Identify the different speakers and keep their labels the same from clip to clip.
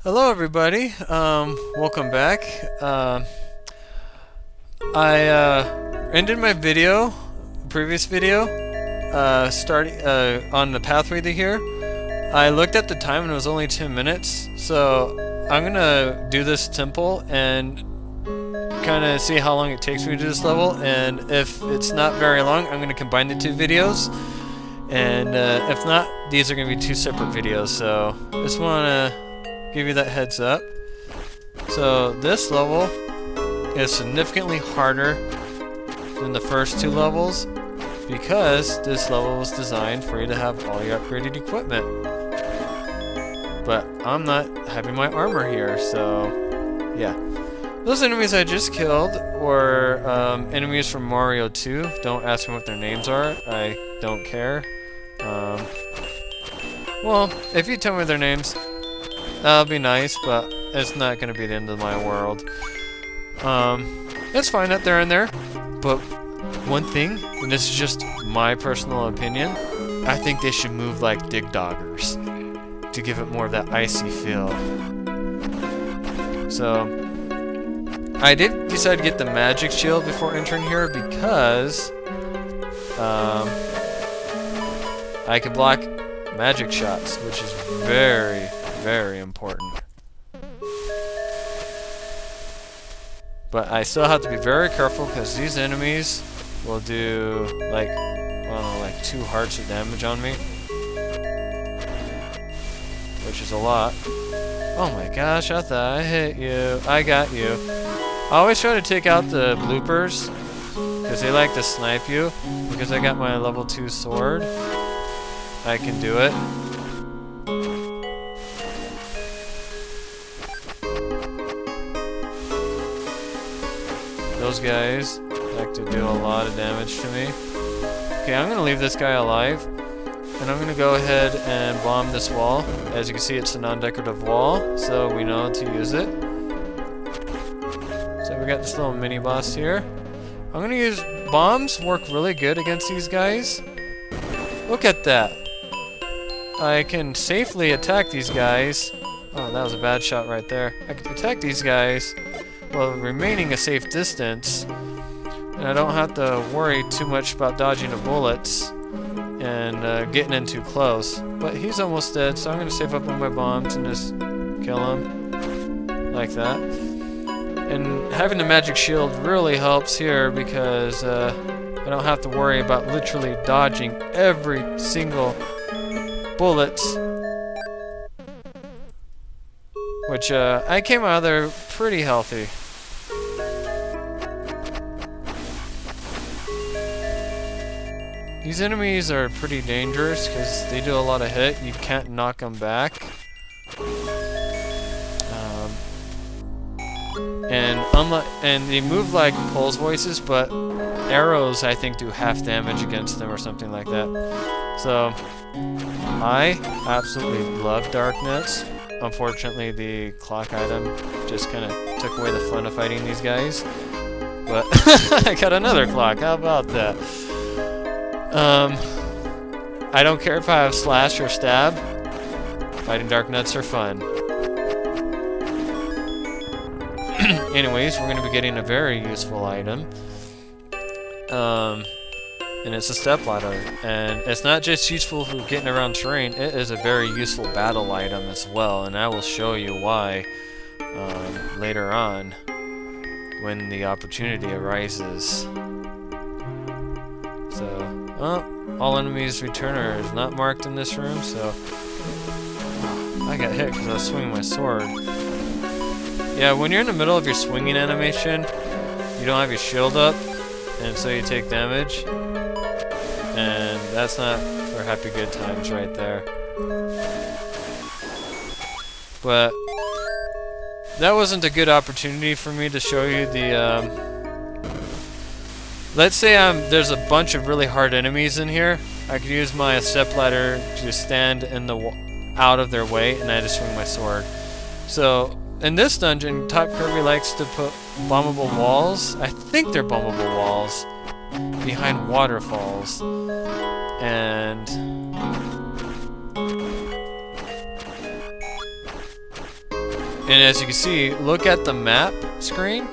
Speaker 1: Hello, everybody. Welcome back. I ended my previous video, starting on the pathway to here. I looked at the time and it was only 10 minutes, so I'm gonna do this temple and kind of see how long it takes me to do this level. And if it's not very long, I'm gonna combine the two videos. And if not, these are gonna be two separate videos. So just wanna give you that heads up. So this level is significantly harder than the first two levels because this level was designed for you to have all your upgraded equipment. But I'm not having my armor here, so yeah. Those enemies I just killed were enemies from Mario 2. Don't ask me what their names are. I don't care. Well, if you tell me their names, that'll be nice, but it's not going to be the end of my world. It's fine that they're in there, but one thing, and this is just my personal opinion, I think they should move like Dig Doggers to give it more of that icy feel. So, I did decide to get the magic shield before entering here because I can block magic shots, which is very important. But I still have to be very careful because these enemies will do like, I don't know, like 2 hearts of damage on me, which is a lot. Oh my gosh, I thought I hit you. I got you. I always try to take out the bloopers because they like to snipe you. Because I got my level 2 sword, I can do it. Those guys like to do a lot of damage to me. Okay, I'm gonna leave this guy alive, and I'm gonna go ahead and bomb this wall. As you can see, it's a non-decorative wall, so we know to use it. So we got this little mini boss here. I'm gonna use bombs. Work really good against these guys. Look at that. I can safely attack these guys. Oh, that was a bad shot right there. I can attack these guys while remaining a safe distance, and I don't have to worry too much about dodging the bullets and getting in too close. But he's almost dead, so I'm going to save up on my bombs and just kill him like that. And having the magic shield really helps here because I don't have to worry about literally dodging every single bullet. Which, I came out of there pretty healthy. These enemies are pretty dangerous because they do a lot of hit. You can't knock them back. And they move like Pole's voices, but arrows I think do half damage against them or something like that. So, I absolutely love Darkness. Unfortunately, the clock item just kind of took away the fun of fighting these guys. But I got another clock. How about that? I don't care if I have slash or stab. Fighting dark nuts are fun. Anyways, we're going to be getting a very useful item. And it's a step ladder. And it's not just useful for getting around terrain, it is a very useful battle item as well. And I will show you why later on when the opportunity arises. So, all enemies returner is not marked in this room, so I got hit because I was swinging my sword. Yeah, when you're in the middle of your swinging animation, you don't have your shield up, and so you take damage. And that's not for happy good times right there. But that wasn't a good opportunity for me to show you the let's say there's a bunch of really hard enemies in here. I could use my stepladder to stand out of their way, and I just swing my sword. So in this dungeon, Top Kirby likes to put bombable walls. I think they're bombable walls behind waterfalls, and And as you can see, look at the map screen.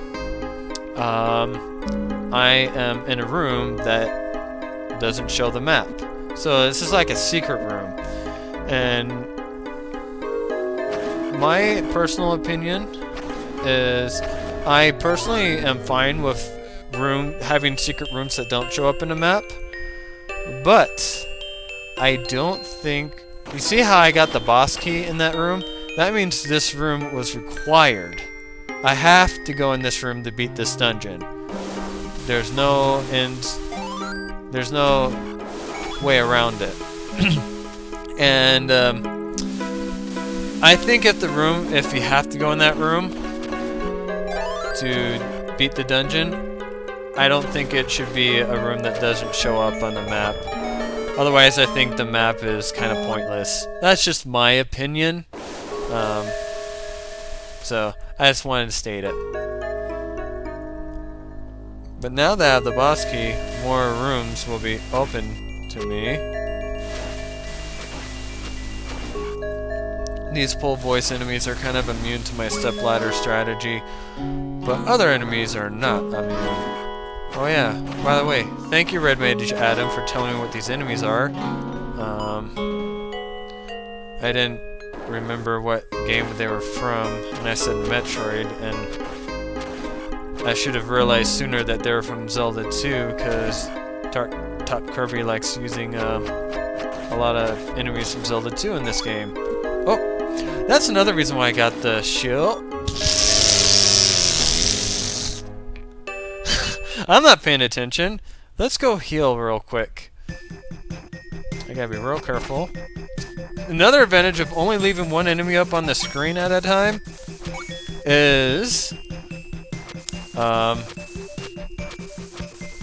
Speaker 1: I am in a room that doesn't show the map. So this is like a secret room. And my personal opinion is I personally am fine with having secret rooms that don't show up in a map. But I don't think... You see how I got the boss key in that room? That means this room was required. I have to go in this room to beat this dungeon. There's no way around it. And I think if you have to go in that room to beat the dungeon, I don't think it should be a room that doesn't show up on the map. Otherwise, I think the map is kind of pointless. That's just my opinion. So, I just wanted to state it. But now that I have the boss key, more rooms will be open to me. These pull voice enemies are kind of immune to my stepladder strategy, but other enemies are not immune. Oh yeah, by the way, thank you Red Mage Adam for telling me what these enemies are. I didn't remember what game they were from, and I said Metroid, and I should have realized sooner that they were from Zelda 2, because Top Kirby likes using a lot of enemies from Zelda 2 in this game. Oh, that's another reason why I got the shield. I'm not paying attention. Let's go heal real quick. I gotta be real careful. Another advantage of only leaving one enemy up on the screen at a time is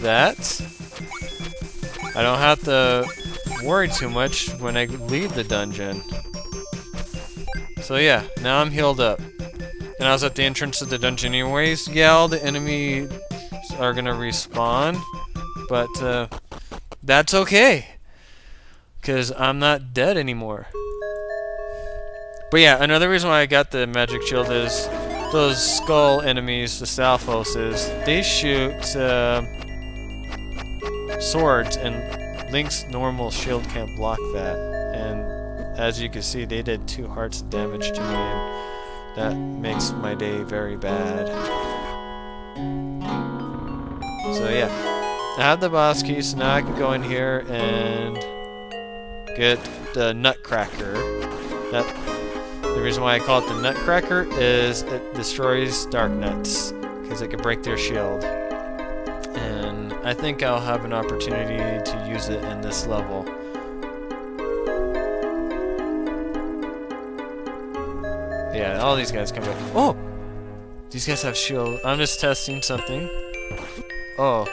Speaker 1: that I don't have to worry too much when I leave the dungeon. So yeah, now I'm healed up. And I was at the entrance of the dungeon anyways. Yeah, all the enemies are gonna respawn, but that's okay, because I'm not dead anymore. But yeah, another reason why I got the magic shield is those skull enemies, the Stalfoses, they shoot swords, and Link's normal shield can't block that. And as you can see, they did 2 hearts of damage to me, and that makes my day very bad. So yeah, I have the boss key, so now I can go in here and get the Nutcracker. The reason why I call it the Nutcracker is it destroys Dark Nuts, because it can break their shield. And I think I'll have an opportunity to use it in this level. Yeah, all these guys come back. Oh! These guys have shield. I'm just testing something. Oh.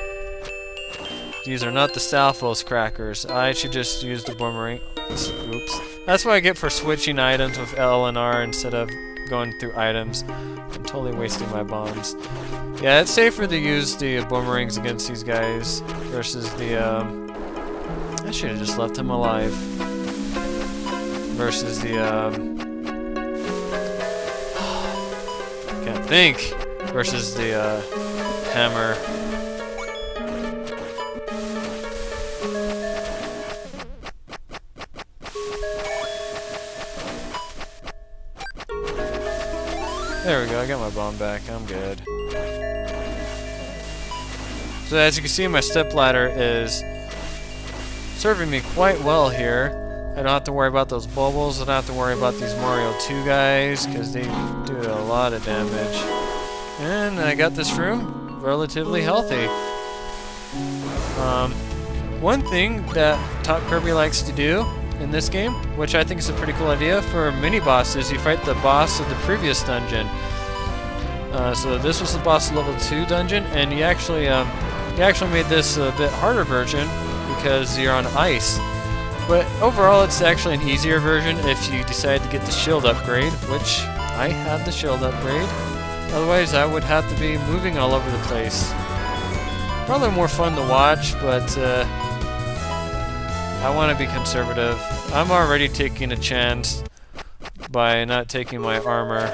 Speaker 1: These are not the Stalfos crackers. I should just use the boomerang. Oops. That's what I get for switching items with L and R instead of going through items. I'm totally wasting my bombs. Yeah, it's safer to use the boomerangs against these guys versus the, I should have just left him alive. Versus the, can't think. Versus the, hammer. There we go, I got my bomb back, I'm good. So as you can see, my stepladder is serving me quite well here. I don't have to worry about those bubbles, I don't have to worry about these Mario 2 guys, because they do a lot of damage. And I got this room relatively healthy. One thing that Top Kirby likes to do in this game, which I think is a pretty cool idea, for mini bosses, you fight the boss of the previous dungeon. So this was the boss of level 2 dungeon, and he actually made this a bit harder version because you're on ice. But overall, it's actually an easier version if you decide to get the shield upgrade, which I have the shield upgrade. Otherwise, I would have to be moving all over the place. Probably more fun to watch, but I want to be conservative. I'm already taking a chance by not taking my armor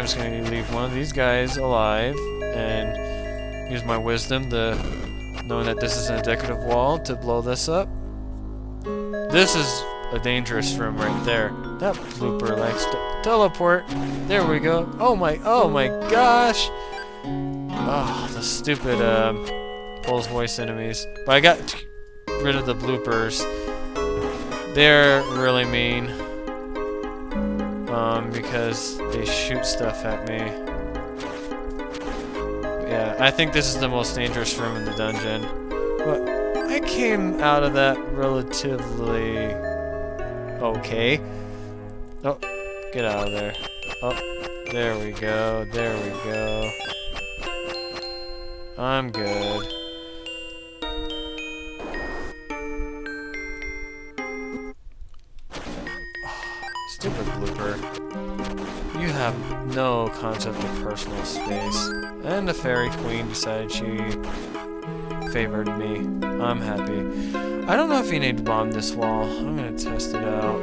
Speaker 1: just going to leave one of these guys alive and use my wisdom, knowing that this is an decorative wall, to blow this up. This is a dangerous room right there. That blooper likes to teleport. There we go. Oh my gosh. Oh, the stupid Pole's voice enemies. But I got rid of the bloopers. They're really mean. Because they shoot stuff at me. But yeah, I think this is the most dangerous room in the dungeon. But I came out of that relatively okay. Oh, get out of there. Oh, there we go. There we go. I'm good. Stupid blooper. You have no concept of personal space. And the fairy queen decided she favored me. I'm happy. I don't know if you need to bomb this wall. I'm gonna test it out.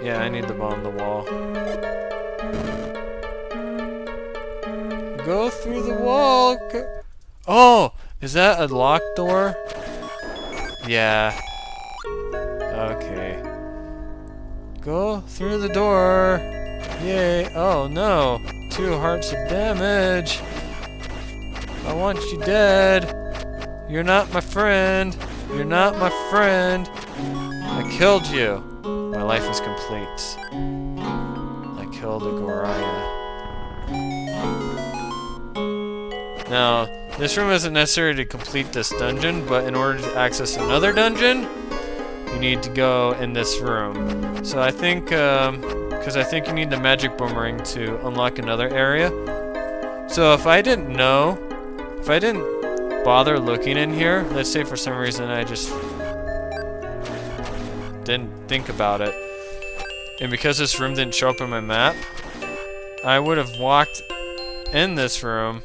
Speaker 1: Yeah, I need to bomb the wall. Go through the wall. Oh, is that a locked door? Yeah. Okay. Go through the door. Yay. Oh no. 2 hearts of damage. I want you dead. You're not my friend. You're not my friend. I killed you. My life is complete. I killed a Goriah. Now, this room isn't necessary to complete this dungeon, but in order to access another dungeon, you need to go in this room. So I think, because I think you need the magic boomerang to unlock another area. So if I didn't know, if I didn't bother looking in here, let's say for some reason I just didn't think about it, and because this room didn't show up on my map, I would have walked in this room,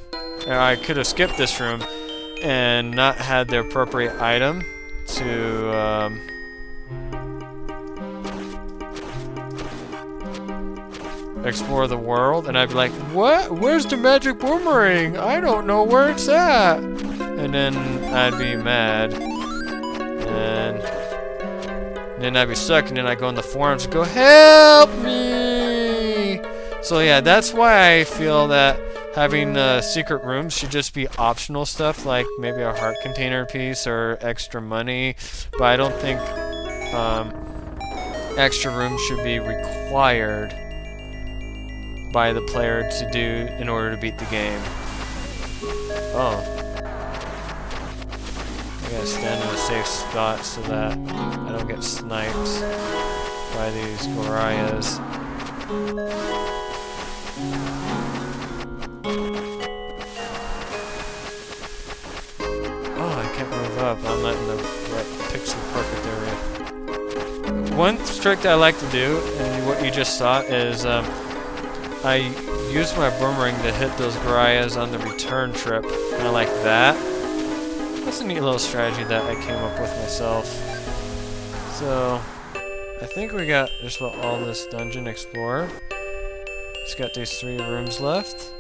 Speaker 1: or I could have skipped this room and not had the appropriate item to explore the world, and I'd be like, what? Where's the magic boomerang? I don't know where it's at. And then I'd be mad. And then I'd be stuck, and then I'd go in the forums and go, help me! So yeah, that's why I feel that having secret rooms should just be optional stuff, like maybe a heart container piece or extra money. But I don't think extra rooms should be required by the player to do in order to beat the game. Oh. I gotta stand in a safe spot so that I don't get sniped by these Goriahs. Oh, I can't move up. I'm not in the right pixel perfect area. One trick that I like to do, and what you just saw, is I use my boomerang to hit those Goriahs on the return trip, kind of like that. That's a neat little strategy that I came up with myself. So, I think we got just about all this dungeon explored. It's got these 3 rooms left.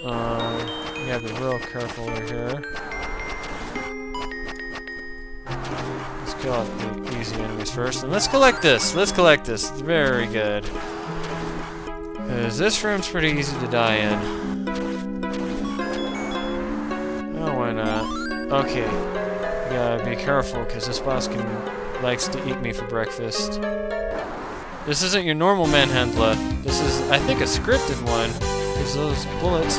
Speaker 1: You gotta be real careful over here. Let's kill out the easy enemies first, and let's collect this. Let's collect this. Very good. Because this room's pretty easy to die in. Oh, why not? Okay. You gotta be careful, because this boss likes to eat me for breakfast. This isn't your normal manhandler. This is, I think, a scripted one. Because those bullets...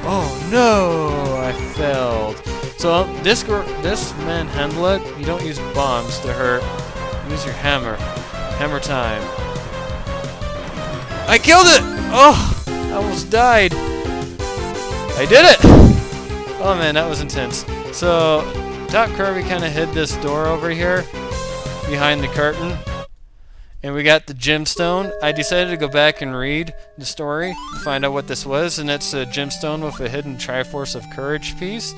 Speaker 1: Oh no! I failed. So, this manhandler, you don't use bombs to hurt. Use your hammer. Hammer time. I killed it! Oh! I almost died. I did it! Oh man, that was intense. So, Doc Kirby kind of hid this door over here behind the curtain. And we got the gemstone. I decided to go back and read the story to find out what this was. And it's a gemstone with a hidden Triforce of Courage piece.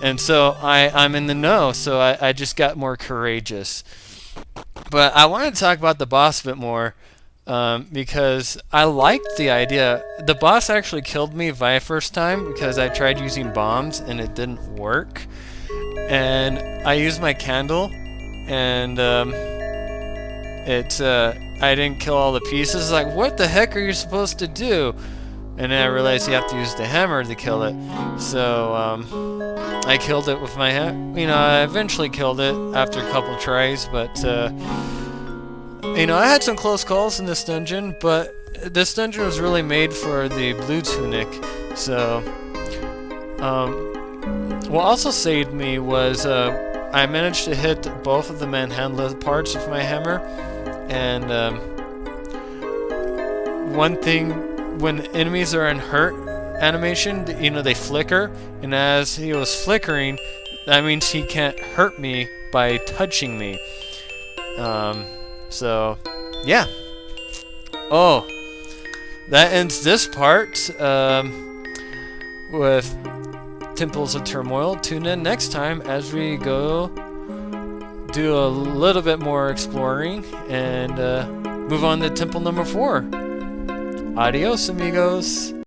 Speaker 1: And so I'm in the know. So I just got more courageous. But I want to talk about the boss a bit more, because I liked the idea. The boss actually killed me my first time because I tried using bombs and it didn't work. And I used my candle, and I didn't kill all the pieces. Like, what the heck are you supposed to do? And then I realized you have to use the hammer to kill it. So I killed it with my hammer. You know, I eventually killed it after a couple tries, but you know, I had some close calls in this dungeon, but this dungeon was really made for the blue tunic. So what also saved me was I managed to hit both of the manhandle parts with my hammer, and one thing, when enemies are in hurt animation, you know, they flicker, and as he was flickering, that means he can't hurt me by touching me. So yeah. Oh, that ends this part with Temples of Turmoil. Tune in next time as we go do a little bit more exploring and move on to temple number 4. Adios, amigos.